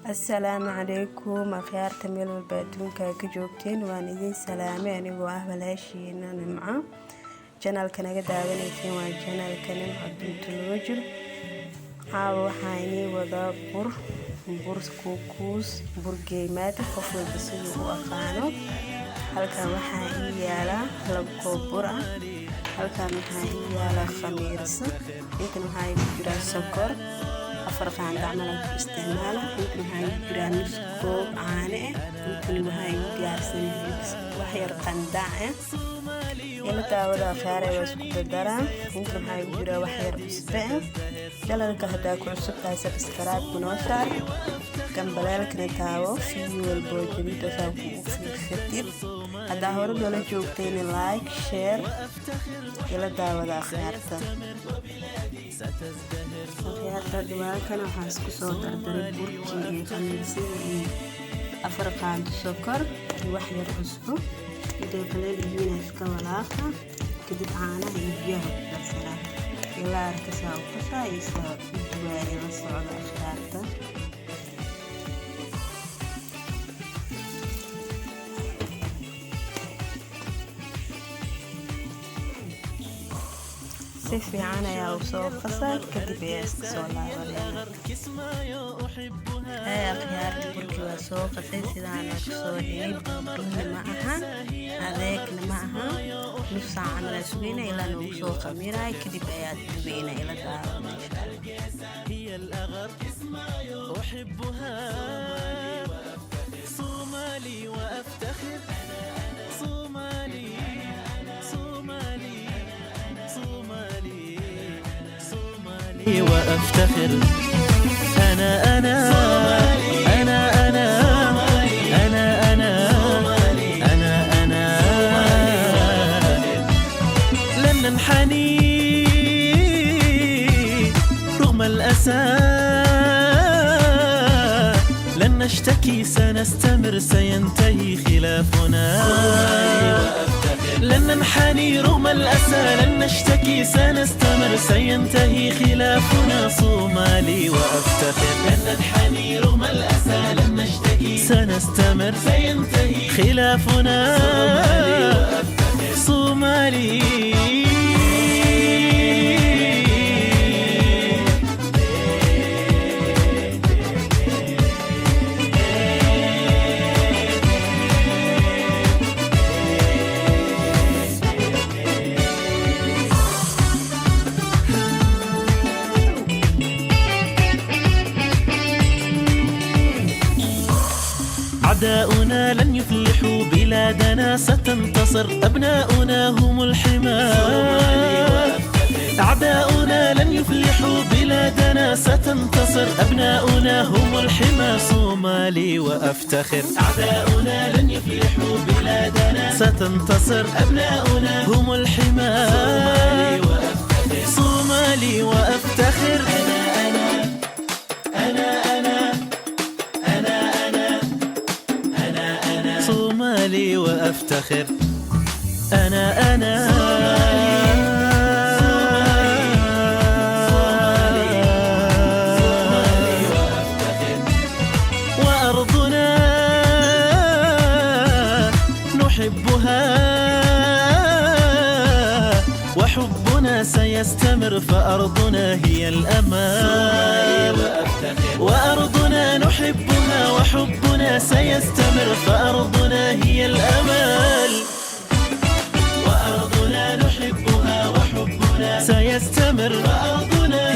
السلام عليكم أخيارتا ميل walba adduunka ka joogteen waan idin salaamay anigoo ah walaashiina Nimco channelka naga daawanaysiin waa channelka Nimco Bintu Lawajir waxaan idin wadaa bur kukus bur geymad qof walba siduu u aqaano halkan waxaa yaala labo koob bur ah halkan waxaa yaala khamiirsa inta waxaa ku jira sokor أفرق عن عمل استعماله يمكن هاي برامج كوب عانة يمكن هاي جالسين وحير قندعة يلا تعود خياري واسكت الدرا يمكن هاي برا وحير بسبعة يلا الكهدا كعصب تاسع استرات بنوشر كم بلالك نتاو في والبوجري تساوي في الختير هذا هو رجل جوكتين لايك شير يلا تعود خيارته خيارته دواء كان حاسك صوت الدرب بركي خميسي أفرق عند السكر وحير عصبه إذا قليل يجينا إسكا والآخر كدت عانا يجيه بسرعة يلا أركسا وقصا يسا الدواء يلصع خيارته سيفي عنا يا وصوف قصر كدب ياسك سولا هاي أخيار تبركي وصوف قصر سيدانا كسولي بطولي معها هذيك معها نص عنا سوينا إلا نوصوف خميرا كدب يات تبينا إلا دارو هي الأغر أحبها صومالي وأفتخر صومالي وأفتخر أنا أنا أنا أنا أنا أنا أنا أنا لن ننحني رغم الأسى لن نشتكي سنستمر سينتهي خلافنا لن ننحني رغم الأسى لن نشتكي سنستمر سينتهي خلافنا صومالي وأفتخر لن ننحني رغم الأسى لن نشتكي سنستمر سينتهي خلافنا صومالي وأفتخر صومالي أعداؤنا لن يفلحوا بلادنا ستنتصر أبناؤنا هم الحمى أعداؤنا لن يفلحوا بلادنا ستنتصر أبناؤنا هم الحمى صومالي وأفتخر أعداؤنا لن يفلحوا بلادنا ستنتصر أبناؤنا هم الحمى صومالي وأفتخر صومالي وأفتخر أنا أنا وأرضنا نحبها وحبنا سيستمر فأرضنا هي الأمان وأرضنا نحبها وحبنا سيستمر فأرضنا هي الأمل وأرضنا نحبها وحبنا سيستمر فأرضنا